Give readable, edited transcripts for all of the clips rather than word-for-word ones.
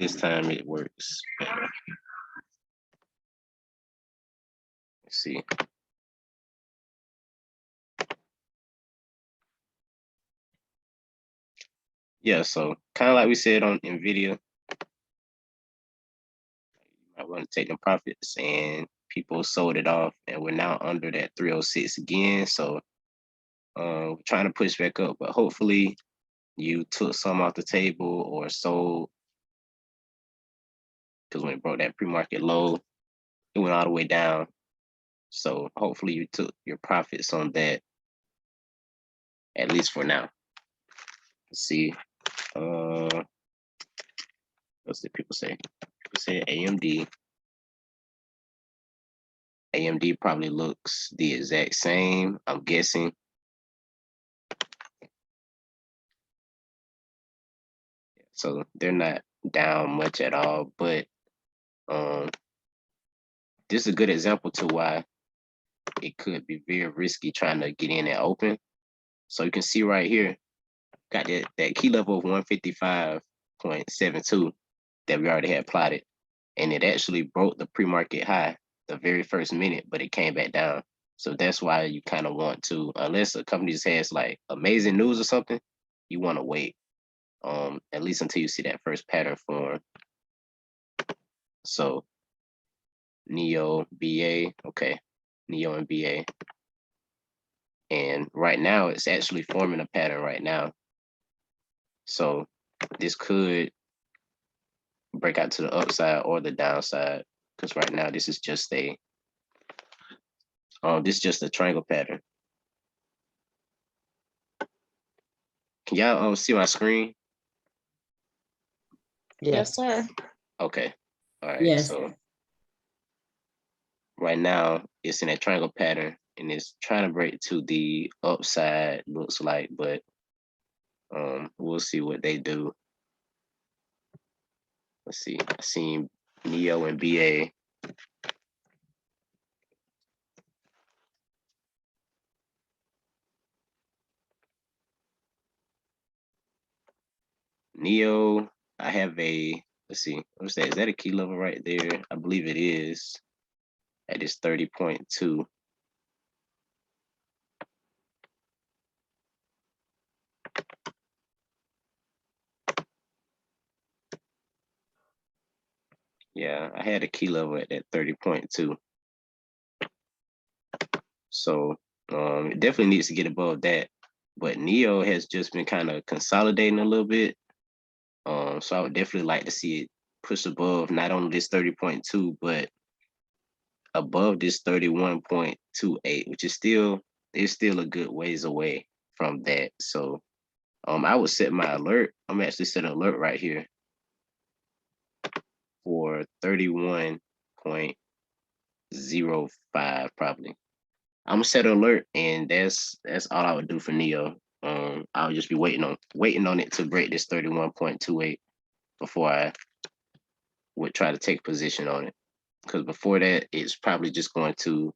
This time it works better. Let's see. Yeah, so kind of like we said on Nvidia, you might want to take the profits, and people sold it off, and we're now under that 306 again. So we're trying to push back up, but hopefully you took some off the table or sold, because when it broke that pre-market low, it went all the way down. So hopefully you took your profits on that, at least for now. Let's see. What's the people say? People say AMD. AMD probably looks the exact same, I'm guessing. So they're not down much at all, but this is a good example to why it could be very risky trying to get in and open. So you can see right here, got that key level of 155.72 that we already had plotted. And it actually broke the pre-market high the very first minute, but it came back down. So that's why you kind of want to, unless a company just has like amazing news or something, you want to wait, at least until you see that first pattern form. So Neo, BA, okay, Neo and BA. And right now it's actually forming a pattern right now. So this could break out to the upside or the downside, because right now this is just a triangle pattern. Can y'all see my screen? Yes, sir. Okay. All right. Yes. So right now it's in a triangle pattern and it's trying to break to the upside, looks like, but we'll see what they do. Let's see. I seen Neo and BA. Neo, I have a, let's see, what's that? Is that a key level right there? I believe it is. At this 30.2. Yeah, I had a key level at that 30.2. So it definitely needs to get above that. But Neo has just been kind of consolidating a little bit. So I would definitely like to see it push above not only this 30.2, but above this 31.28, which is still a good ways away from that. So I would set my alert. I'm actually setting an alert right here for 31.05 probably. I'm gonna set an alert, and that's all I would do for Neo. I would just be waiting on it to break this 31.28 before I would try to take position on it. Because before that, it's probably just going to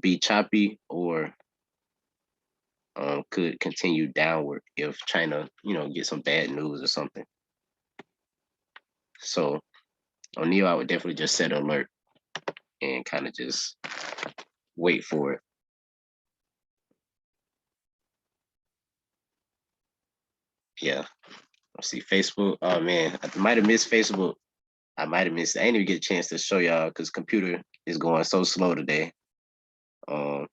be choppy or could continue downward if China, get some bad news or something. So on Neo, I would definitely just set an alert and kind of just wait for it. Yeah. Let's see, Facebook. Oh man, I might have missed Facebook. I didn't even get a chance to show y'all because computer is going so slow today. Let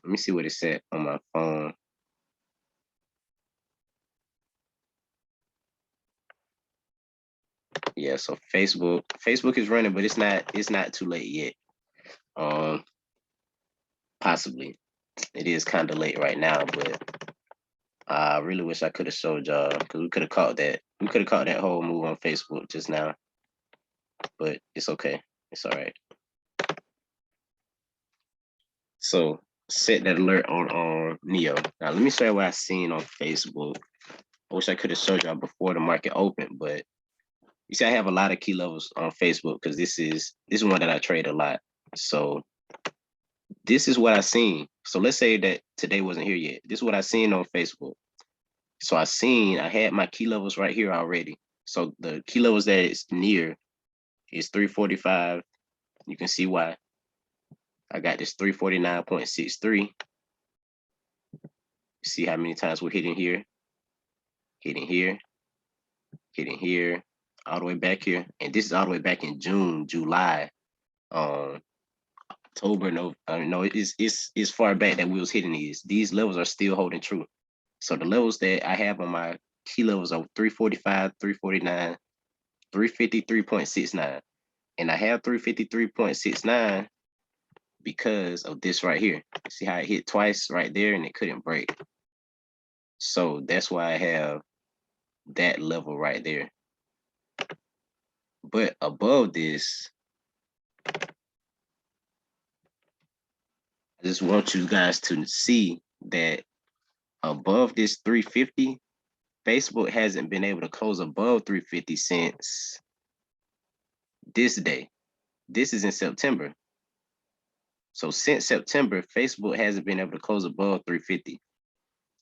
me see what it said on my phone. Yeah, so Facebook is running, but it's not too late yet. Possibly. It is kind of late right now, but I really wish I could have showed y'all because we could have caught that. We could have caught that whole move on Facebook just now. But it's okay. It's all right. So set that alert on Neo. Now let me show you what I seen on Facebook. I wish I could have showed y'all before the market opened, but you see I have a lot of key levels on Facebook because this is one that I trade a lot. So this is what I seen. So let's say that today wasn't here yet. This is what I seen on Facebook. So I had my key levels right here already. So the key levels that it's near is 345. You can see why. I got this 349.63. See how many times we're hitting here, hitting here, hitting here, all the way back here. And this is all the way back in June, July, October, no, it's far back that we was hitting these. These levels are still holding true. So the levels that I have on my key levels are 345, 349, 353.69. And I have 353.69 because of this right here. See how it hit twice right there and it couldn't break. So that's why I have that level right there. But above this, I just want you guys to see that above this 350, Facebook hasn't been able to close above 350 since this day. This is in September. So since September, Facebook hasn't been able to close above 350.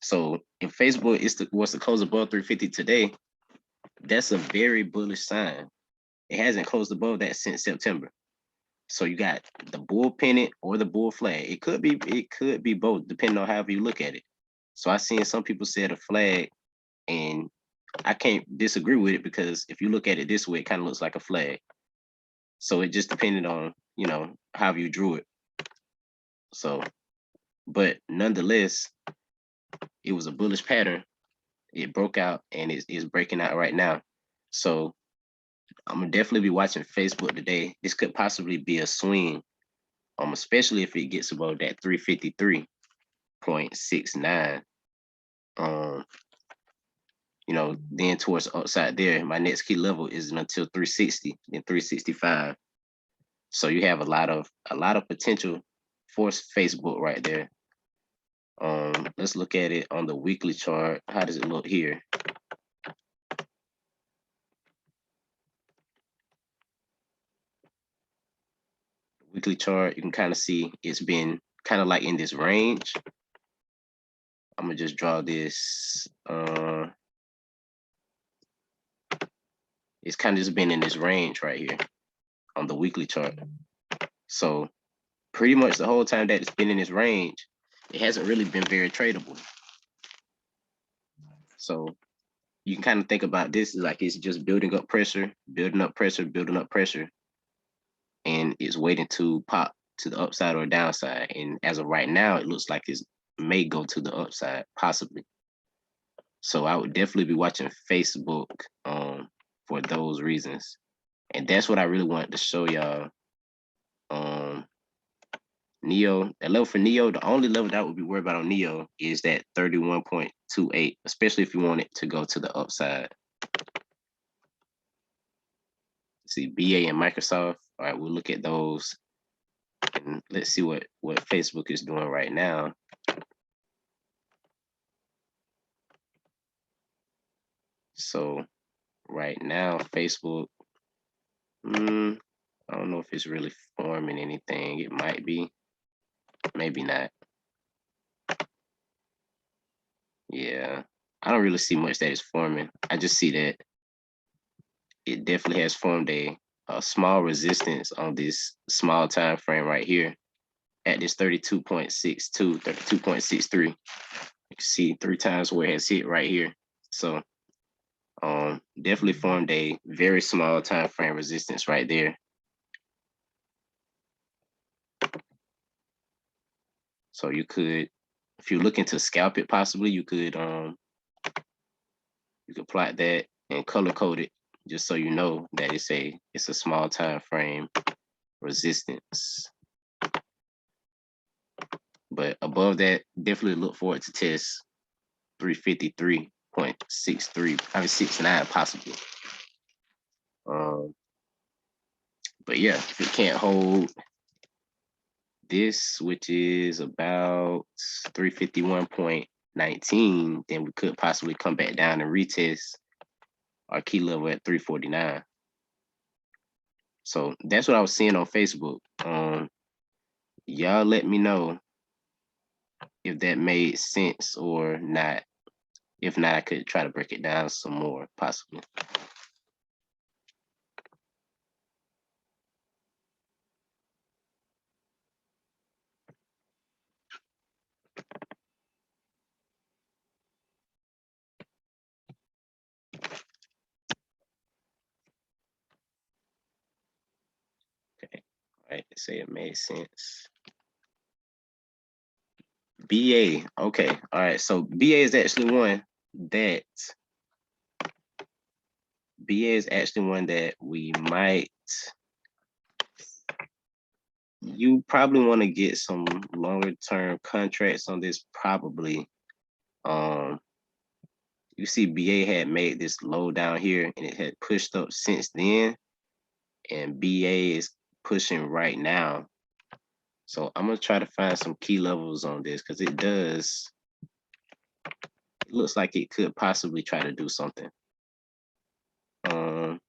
So if Facebook was to close above 350 today, that's a very bullish sign. It hasn't closed above that since September. So you got the bull pennant or the bull flag. It could be both, depending on however you look at it. So I seen some people say the flag, and I can't disagree with it because if you look at it this way, it kind of looks like a flag. So it just depended on, how you drew it. So, but nonetheless, it was a bullish pattern. It broke out and it's breaking out right now. So I'm gonna definitely be watching Facebook today. This could possibly be a swing, especially if it gets above that 353.69. Then towards the upside there, my next key level isn't until 360, then 365. So you have a lot of potential for Facebook right there. Let's look at it on the weekly chart. How does it look here? Weekly chart, you can kind of see it's been kind of like in this range. I'm gonna just draw this. It's kind of just been in this range right here on the weekly chart. So pretty much the whole time that it's been in this range, it hasn't really been very tradable. So you can kind of think about this like it's just building up pressure, building up pressure, building up pressure, and it's waiting to pop to the upside or downside. And as of right now, it looks like it may go to the upside, possibly. So I would definitely be watching Facebook for those reasons. And that's what I really wanted to show y'all. Neo, that level for Neo, the only level that I would be worried about on Neo is that 31.28, especially if you want it to go to the upside. See, BA and Microsoft. All right, we'll look at those. And let's see what Facebook is doing right now. So right now, Facebook, I don't know if it's really forming anything. It might be, maybe not. Yeah, I don't really see much that is forming. I just see that it definitely has formed a small resistance on this small time frame right here at this 32.62, 32.63. You can see 3 times where it has hit right here. So definitely formed a very small time frame resistance right there. So you could, if you're looking to scalp it, possibly you could plot that and color code it just so you know that it's a small time frame resistance. But above that, definitely look for it to test 353.63, I mean 69 possibly. But yeah, if it can't hold this, which is about 351.19, then we could possibly come back down and retest our key level at 349. So that's what I was seeing on Facebook. Y'all let me know if that made sense or not. If not, I could try to break it down some more, possibly. say it made sense. BA, okay, all right. So BA is actually one that we might. You probably want to get some longer term contracts on this. Probably. You see, BA had made this low down here, and it had pushed up since then. And BA is pushing right now. So I'm gonna try to find some key levels on this because it looks like it could possibly try to do something. Let's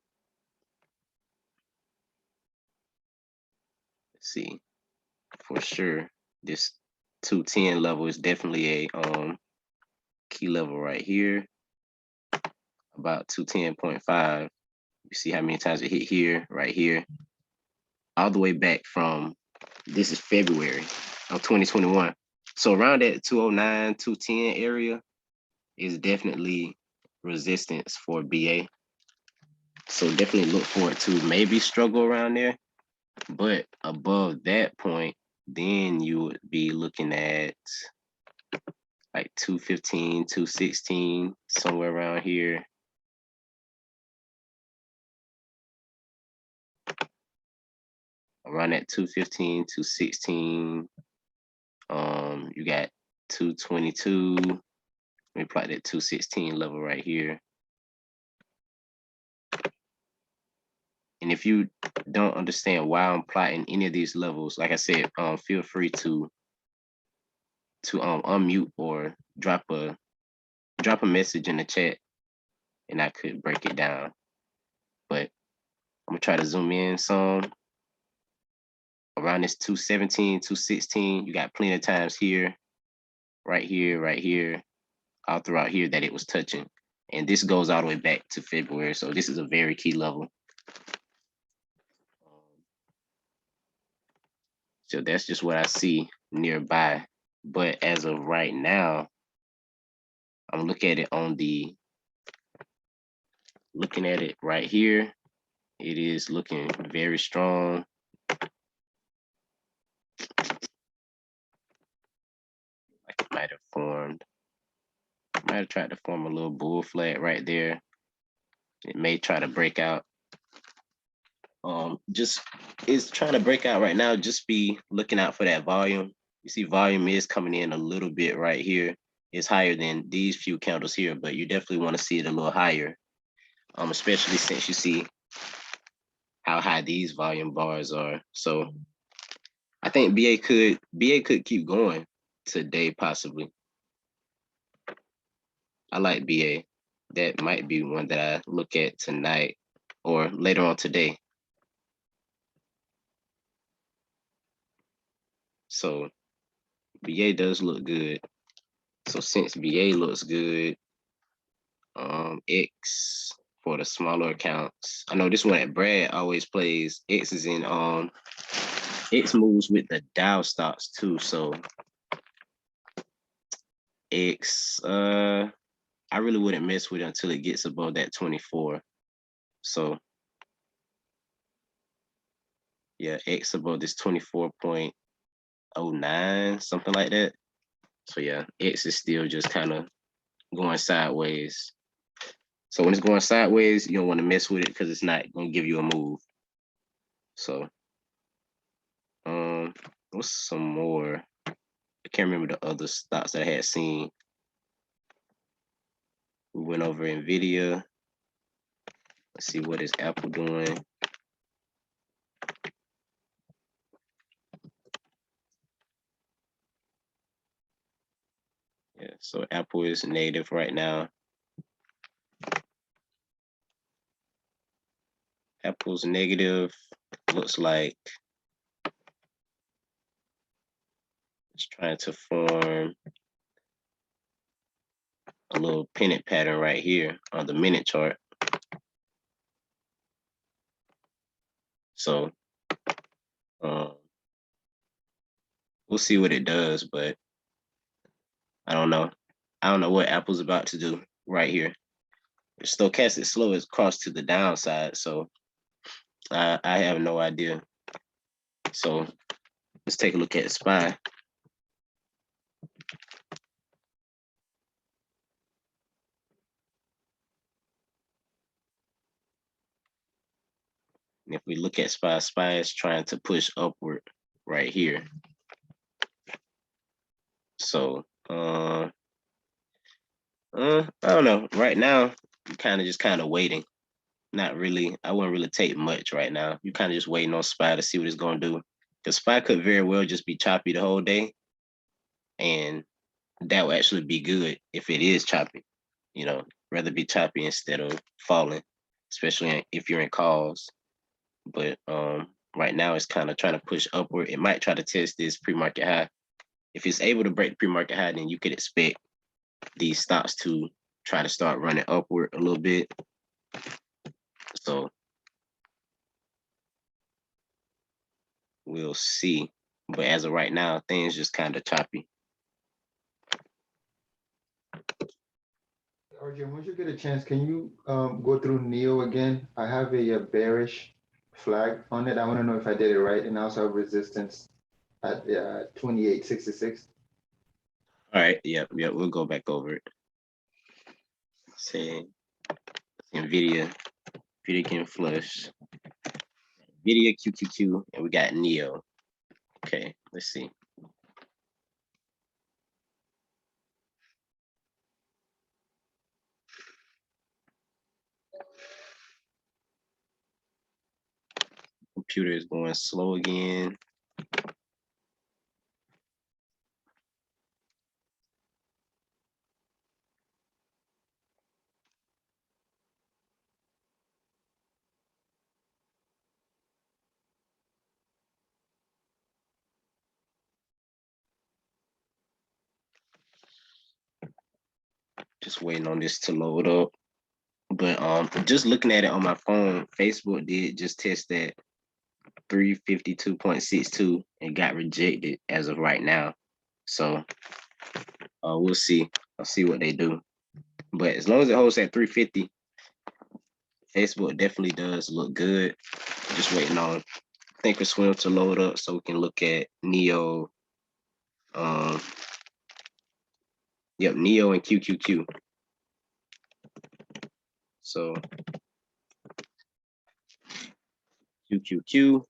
see, for sure, this 210 level is definitely a key level right here, about 210.5. You see how many times it hit here, right here, all the way back from, this is February of 2021. So around that 209, 210 area is definitely resistance for BA. So definitely look forward to maybe struggle around there. But above that point, then you would be looking at like 215, 216, somewhere around here. Around that 215, 216. You got 222. Let me plot that 216 level right here. And if you don't understand why I'm plotting any of these levels, like I said, feel free to unmute or drop a message in the chat, and I could break it down. But I'm gonna try to zoom in some. Around this 217, 216, you got plenty of times here, right here, all throughout here that it was touching. And this goes all the way back to February. So this is a very key level. So that's just what I see nearby. But as of right now, I'm looking at it right here. It is looking very strong. Like it might have tried to form a little bull flag right there. It may try to break out. Just it's trying to break out right now. Just be looking out for that volume. You see volume is coming in a little bit right here. It's higher than these few candles here, but you definitely want to see it a little higher. Especially since you see how high these volume bars are. So I think BA could keep going today, possibly. I like BA. That might be one that I look at tonight or later on today. So BA does look good. So since BA looks good, X for the smaller accounts. I know this one at Brad always plays. X is in X moves with the Dow stocks too. So X I really wouldn't mess with it until it gets above that 24. So yeah, X above this 24.09, something like that. So yeah, X is still just kind of going sideways. So when it's going sideways, you don't want to mess with it because it's not going to give you a move. So what's some more? I can't remember the other stocks that I had seen. We went over Nvidia. Let's see, what is Apple doing? Yeah, so Apple is negative right now. Apple's negative. Looks like it's trying to form a little pennant pattern right here on the minute chart. So we'll see what it does, but I don't know. I don't know what Apple's about to do right here. The stochastic slow is crossed to the downside, so I have no idea. So let's take a look at SPY. And if we look at SPY, SPY is trying to push upward right here. So I don't know. Right now, I'm kind of waiting. Not really. I wouldn't really take much right now. You kind of just waiting on SPY to see what it's gonna do. Because SPY could very well just be choppy the whole day, and that would actually be good if it is choppy. You know, rather be choppy instead of falling, especially if you're in calls. But right now it's kind of trying to push upward. It might try to test this pre-market high. If it's able to break the pre-market high, then you could expect these stocks to try to start running upward a little bit. So we'll see. But as of right now, things just kind of choppy. Arjun, once you get a chance, can you go through NEO again? I have a bearish flag on it. I want to know if I did it right, and I also have resistance at 28.66. All right, yep, we'll go back over it. Say Nvidia can flush. Nvidia QQQ, and we got NEO. Okay, let's see. Computer is going slow again. Just waiting on this to load up. But just looking at it on my phone, Facebook did just test that 352.62 and got rejected as of right now. So we'll see. I'll see what they do. But as long as it holds at 350, Facebook definitely does look good. Just waiting on Thinkorswim to load up so we can look at NEO. Yep, NEO and QQQ. So QQQ,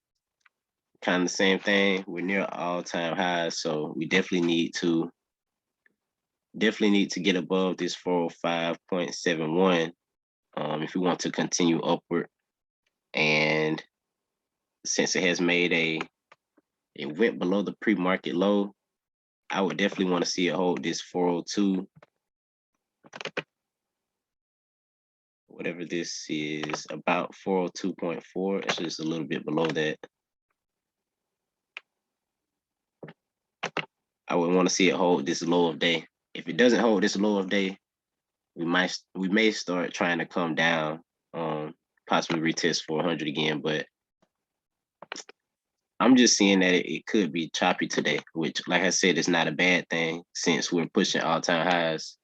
kind of the same thing. We're near all-time highs, so we definitely need to get above this 405.71 if we want to continue upward. And since it has made it went below the pre-market low, I would definitely want to see it hold this 402, whatever this is, about 402.4. It's just a little bit below that. I would want to see it hold this low of day. If it doesn't hold this low of day, we may start trying to come down, possibly retest 400 again. But I'm just seeing that it could be choppy today, which, like I said, is not a bad thing since we're pushing all-time highs.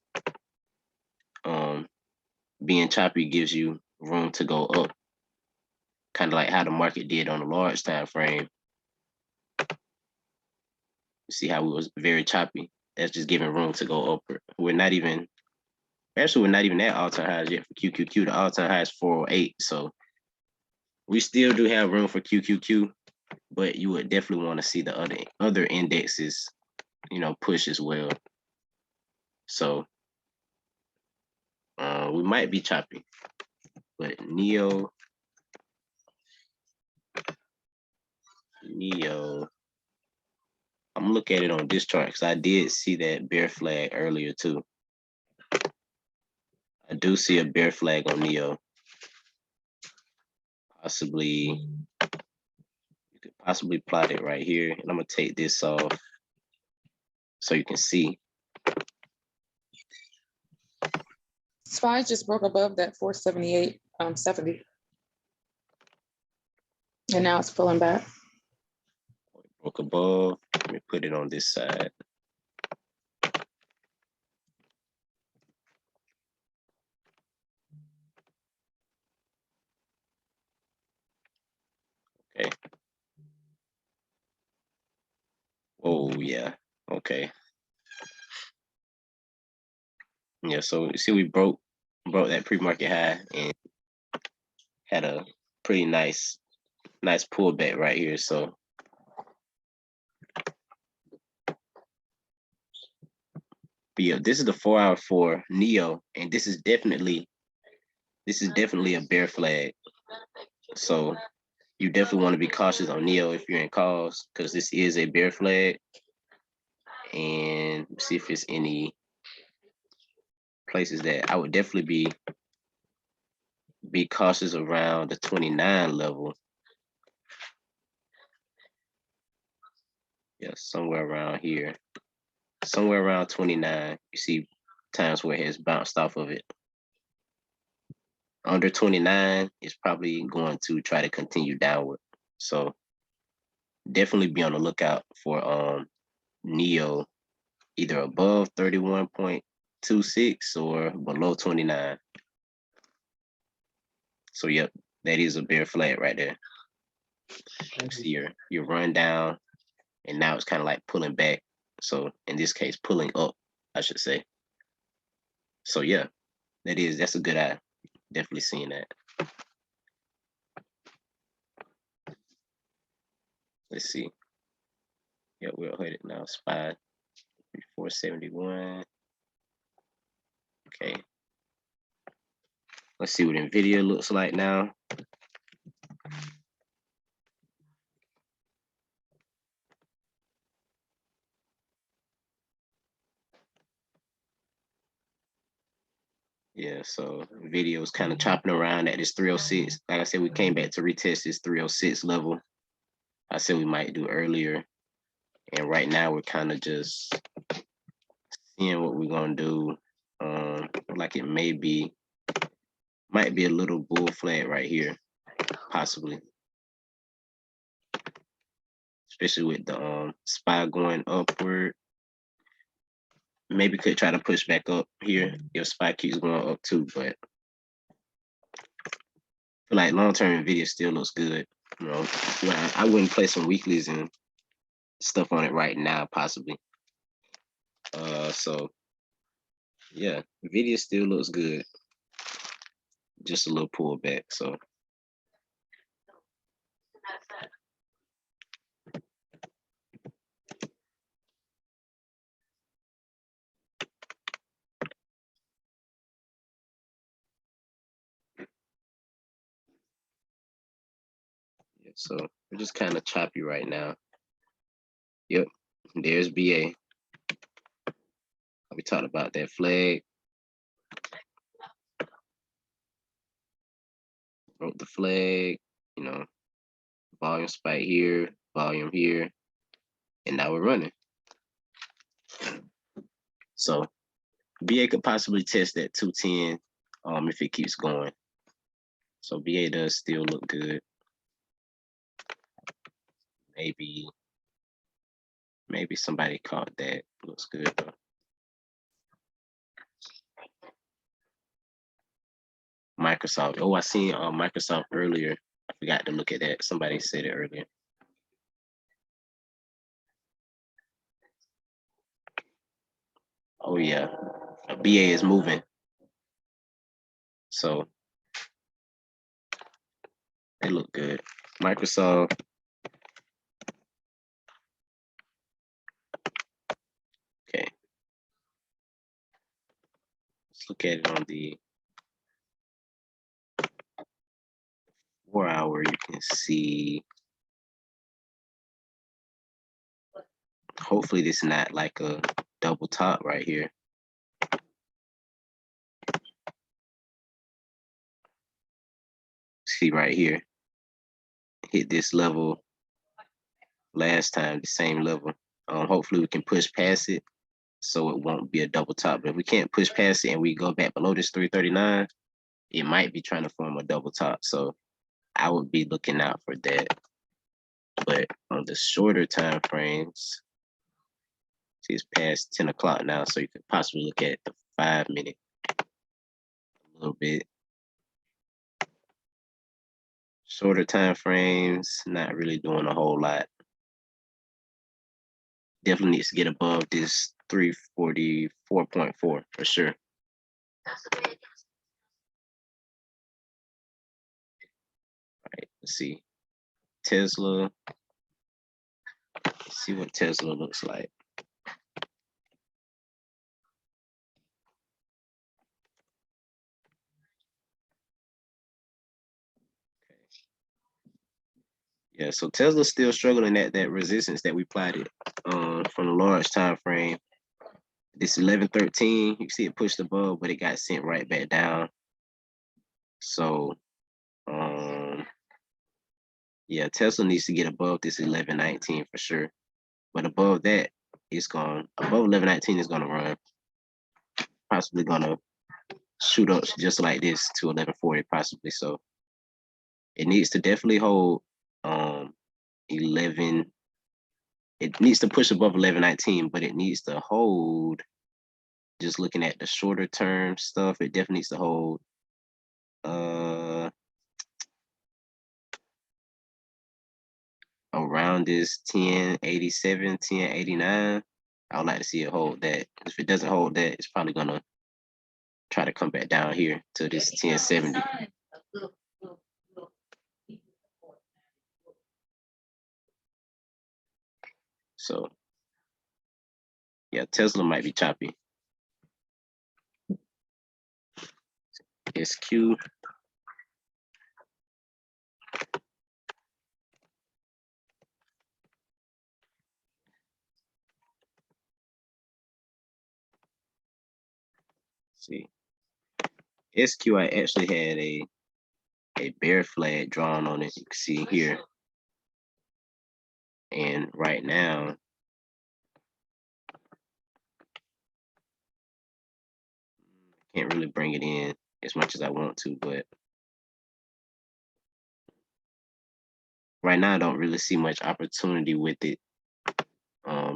Being choppy gives you room to go up, kind of like how the market did on a large time frame. You see how it was very choppy. That's just giving room to go upward. We're not even at all-time highs yet for QQQ. The all-time high is 408, so we still do have room for QQQ, but you would definitely want to see the other indexes, push as well. So we might be choppy, but NEO, I'm looking at it on this chart because I did see that bear flag earlier too. I do see a bear flag on NEO. You could possibly plot it right here, and I'm gonna take this off so you can see. SPY just broke above that 478.70. And now it's pulling back. Broke above. Let me put it on this side. Okay. Oh yeah, okay. Yeah, so you see we broke that pre-market high and had a pretty nice pullback right here. So but yeah, this is the 4-hour for Neo, and this is definitely a bear flag. So you definitely want to be cautious on Neo if you're in calls, because this is a bear flag. And see if it's any places that I would definitely be cautious around the 29 level. Yeah, somewhere around here. Somewhere around 29. You see times where it has bounced off of it. Under 29 is probably going to try to continue downward. So definitely be on the lookout for Neo either above 31.26 or below 29. So yep, that is a bear flag right there. You see your run down, and now it's kind of like pulling back. So in this case, pulling up, I should say. So yeah, that's a good eye. Definitely seeing that. Let's see. Yeah, we're headed now. SPY 471. Okay. Let's see what Nvidia looks like now. Yeah, so Nvidia was kind of chopping around at this 306. Like I said, we came back to retest this 306 level. I said we might do earlier. And right now we're kind of just seeing what we're gonna do. Like it might be a little bull flag right here, possibly. Especially with the SPY going upward. Maybe could try to push back up here if SPY keeps going up too, but I feel like long-term Nvidia still looks good. You know, I wouldn't play some weeklies and stuff on it right now, possibly. So yeah, Nvidia still looks good. Just a little pullback. So yeah, so we're just kind of choppy right now. Yep, there's BA. We talked about that flag. Wrote the flag, you know, volume spike here, volume here, and now we're running. So BA could possibly test that 210 if it keeps going. So BA does still look good. Maybe somebody caught that. Looks good though. Microsoft. Oh, I seen Microsoft earlier. I forgot to look at that. Somebody said it earlier. Oh yeah, BA is moving. So they look good. Microsoft. Okay. Let's look at it on the 4-hour. You can see. Hopefully this is not like a double top right here. See right here. Hit this level last time, the same level. Hopefully we can push past it so it won't be a double top. But if we can't push past it and we go back below this 339, it might be trying to form a double top. So I would be looking out for that. But on the shorter time frames, see it's past 10 o'clock now, so you could possibly look at the 5-minute a little bit. Shorter time frames, not really doing a whole lot. definitely needs to get above this 344.4 for sure. All right, let's see. Tesla. Let's see what Tesla looks like. Yeah, so Tesla's still struggling at that resistance that we plotted from the large time frame. This 1113, you see it pushed above, but it got sent right back down. So yeah, Tesla needs to get above this 1119 for sure. But above that, it's gone. Above 1119 is gonna run. Possibly gonna shoot up just like this to 1140, possibly. So it needs to definitely hold 11. It needs to push above 1119, but it needs to hold. Just looking at the shorter term stuff, it definitely needs to hold around this 1087, 1089. I would like to see it hold that. If it doesn't hold that, it's probably gonna try to come back down here to this 1070. So yeah, Tesla might be choppy. SQ. See, SQ, I actually had a bear flag drawn on it. You can see here. And right now, can't really bring it in as much as I want to, but right now I don't really see much opportunity with it,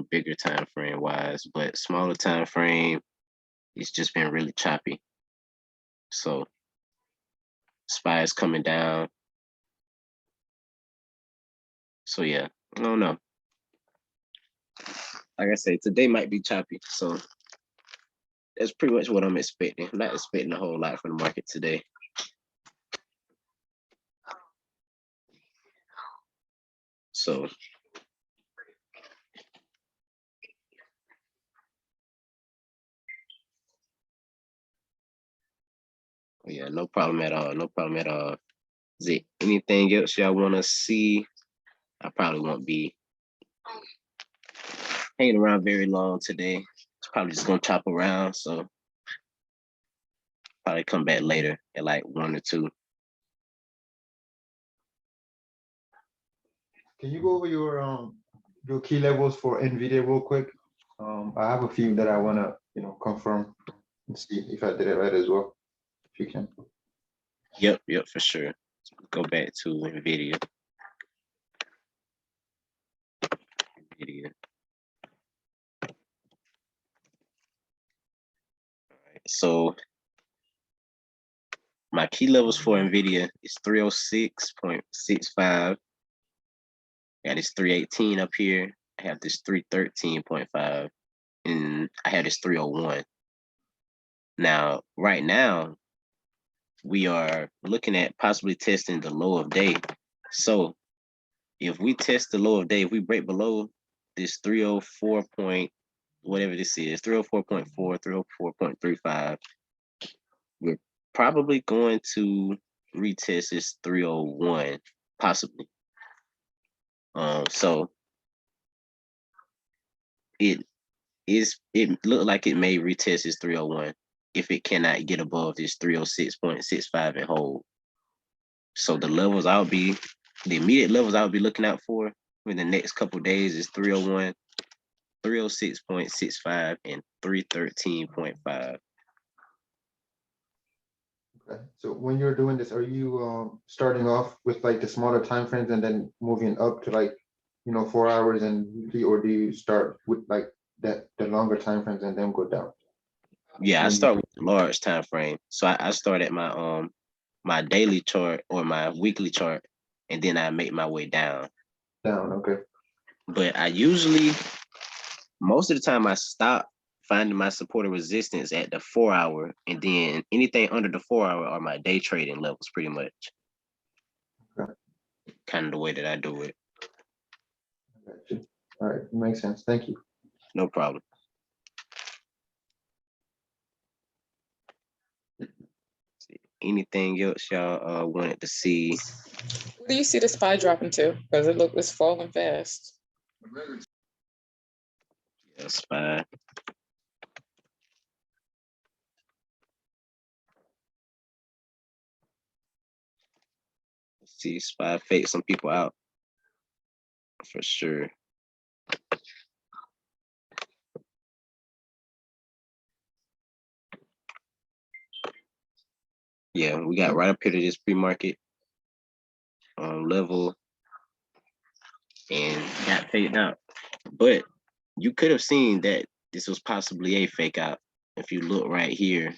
bigger time frame wise, but smaller time frame, it's just been really choppy. So SPY is coming down. So yeah, I don't know. Like I said, today might be choppy. So that's pretty much what I'm expecting. I'm not expecting a whole lot from the market today. So yeah, no problem at all. No problem at all. Is there anything else y'all want to see? I probably won't be hanging around very long today. It's probably just gonna chop around. So probably come back later at like 1 or 2. Can you go over your key levels for Nvidia real quick? I have a few that I wanna confirm and see if I did it right as well. If you can. Yep, for sure. Go back to Nvidia. All right, so my key levels for Nvidia is 306.65. I got this 318 up here. I have this 313.5, and I have this 301. Now, right now, we are looking at possibly testing the low of day. So if we test the low of day, if we break below this 304 point, whatever this is, 304.4, 304.35, we're probably going to retest this 301, possibly. So it looked like it may retest this 301 if it cannot get above this 306.65 and hold. So the immediate levels I'll be looking out for in the next couple of days is 301, 306.65, and 313.5. Okay. So when you're doing this, are you starting off with like the smaller time frames and then moving up to like 4 hours and weekly, or do you start with like the longer time frames and then go down? Yeah, I start with the large time frame. So I start at my my daily chart or my weekly chart, and then I make my way down. Down, okay. But I usually most of the time I stop finding my support or resistance at the 4 hour, and then anything under the 4 hour are my day trading levels pretty much. Okay. Kind of the way that I do it. Gotcha. All right, makes sense. Thank you. No problem. Anything else y'all wanted to see? Where do you see the SPY dropping to? Because it's falling fast. Yeah, SPY. Let's see, SPY fake some people out for sure. Yeah, we got right up here to this pre-market level and got faked out. But you could have seen that this was possibly a fake out. If you look right here,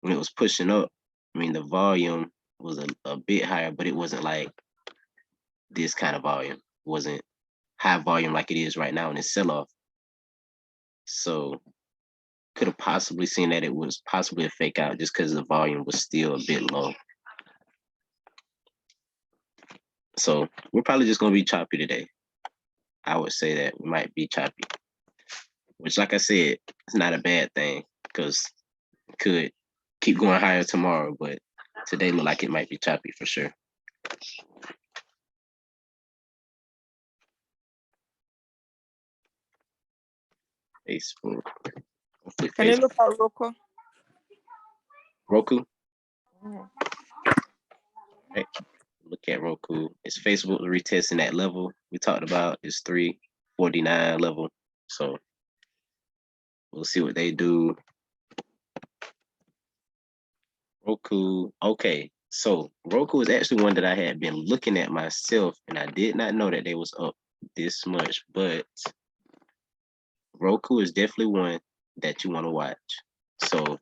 when it was pushing up, I mean, the volume was a bit higher, but it wasn't like this kind of volume. It wasn't high volume like it is right now in this sell-off. So could have possibly seen that it was possibly a fake out just because the volume was still a bit low. So we're probably just going to be choppy today. I would say that we might be choppy, which, like I said, it's not a bad thing because it could keep going higher tomorrow, but today look like it might be choppy for sure. Facebook. Hopefully Can you Facebook. look at Roku? Roku. Mhm. Right. Look at Roku. It's Facebook retesting that level we talked about. It's 349 level. So we'll see what they do. Roku. Okay. So Roku is actually one that I had been looking at myself, and I did not know that they was up this much, but Roku is definitely one that you want to watch. So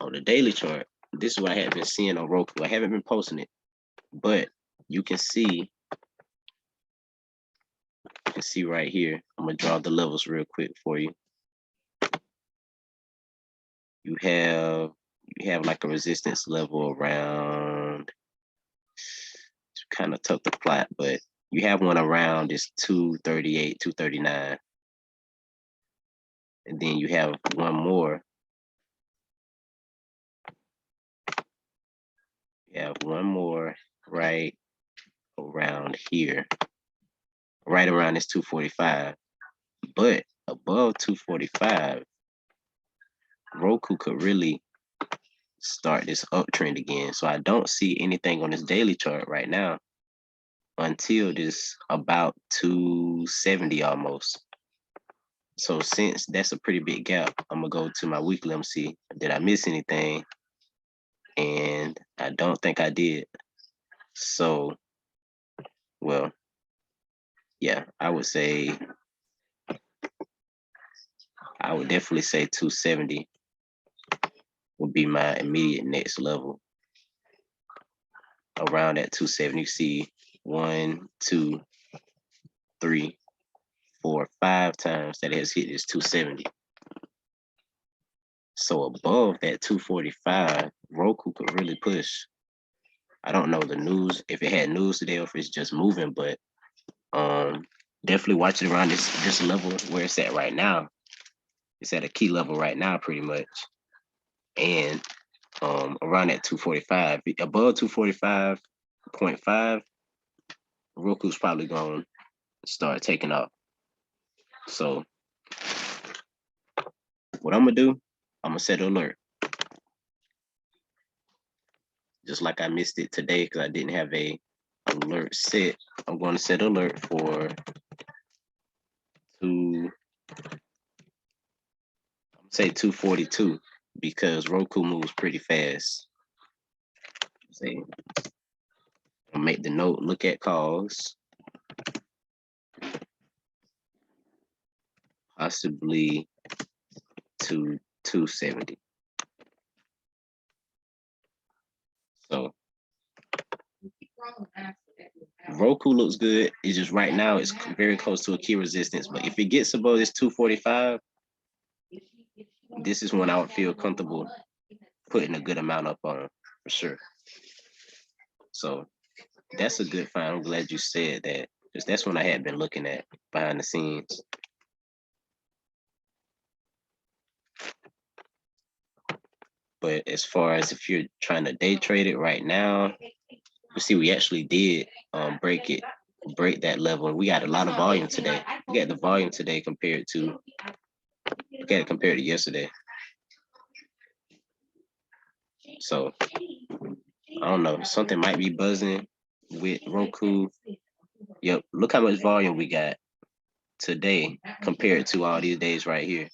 on the daily chart, this is what I have been seeing on Roku. I haven't been posting it, but you can see right here. I'm gonna draw the levels real quick for you. You have like a resistance level around, it's kind of tough to plot, but you have one around this 238, 239. And then you have one more. You have one more right around here, right around this 245. But above 245, Roku could really start this uptrend again. So I don't see anything on this daily chart right now until this about 270 almost. So since that's a pretty big gap, I'm gonna go to my weekly. Let me see, did I miss anything? And I don't think I did. So, well, yeah, I would definitely say 270 would be my immediate next level. Around at 270, you see 1, 2, 3, 4, 5 times that it has hit this 270. So above that 245, Roku could really push. I don't know the news, if it had news today or if it's just moving, but definitely watch it around this level where it's at right now. It's at a key level right now, pretty much. And around that 245, above 245.5, Roku's probably going to start taking off. So what I'm going to do, I'm going to set an alert. Just like I missed it today because I didn't have a alert set, I'm going to set alert for say 242 because Roku moves pretty fast. Say, I'll make the note, look at calls. Possibly to 270. So Roku looks good. It's just right now it's very close to a key resistance. But if it gets above this 245, this is when I would feel comfortable putting a good amount up on for sure. So that's a good find. I'm glad you said that, because that's when I had been looking at behind the scenes. But as far as if you're trying to day trade it right now, you see we actually did break that level. We got a lot of volume today. We got the volume today compared to yesterday. So I don't know, something might be buzzing with Roku. Yep, look how much volume we got today compared to all these days right here.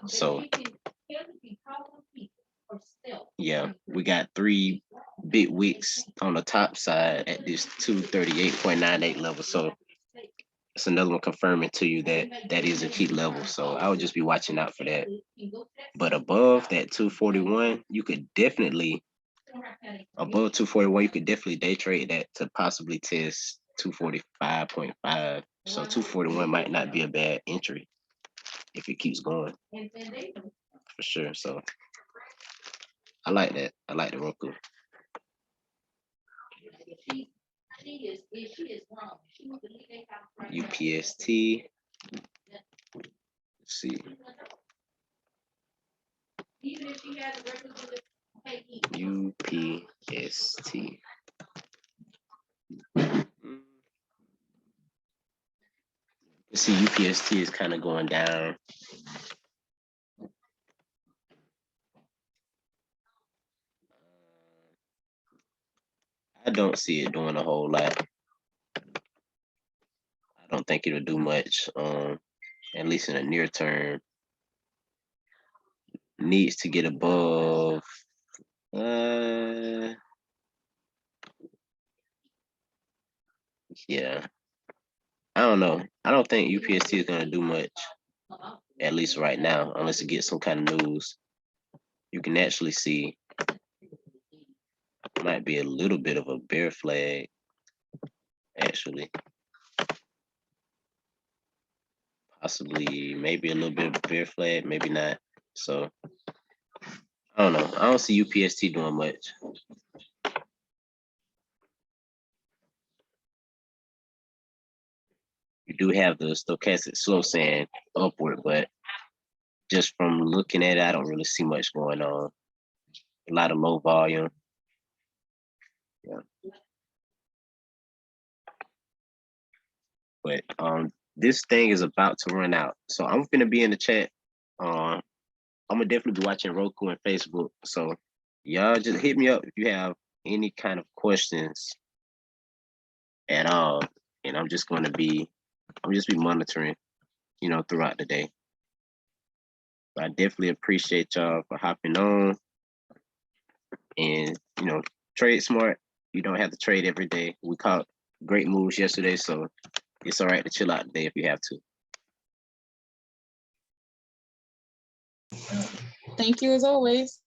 So yeah, we got 3 big wicks on the top side at this 238.98 level. So it's another one confirming to you that that is a key level. So I would just be watching out for that. But above that 241, you could definitely, above 241, you could definitely day trade that to possibly test 245.5. So 241 might not be a bad entry if it keeps going, for sure. So I like that. I like the Roku. UPST. Let's see. UPST. See, UPST is kind of going down. I don't see it doing a whole lot. I don't think it'll do much, at least in the near term. Needs to get above, yeah. I don't know. I don't think UPST is gonna do much, at least right now, unless it gets some kind of news. You can actually see might be a little bit of a bear flag, actually. Possibly, maybe a little bit of a bear flag, maybe not. So I don't know. I don't see UPST doing much. You do have the stochastic slow sand upward, but just from looking at it, I don't really see much going on. A lot of low volume. Yeah. But this thing is about to run out. So I'm gonna be in the chat. I'm gonna definitely be watching Roku and Facebook. So y'all just hit me up if you have any kind of questions at all. And I'm just be monitoring, throughout the day. But I definitely appreciate y'all for hopping on and, trade smart. You don't have to trade every day. We caught great moves yesterday, so it's all right to chill out today if you have to. Thank you as always.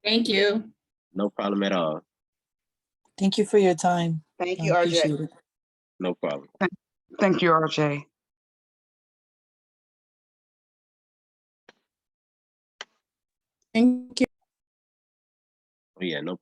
Thank you. No problem at all. Thank you for your time. Thank you, I RJ. appreciate it. No problem. Thank you, RJ. Thank you. Oh, yeah, no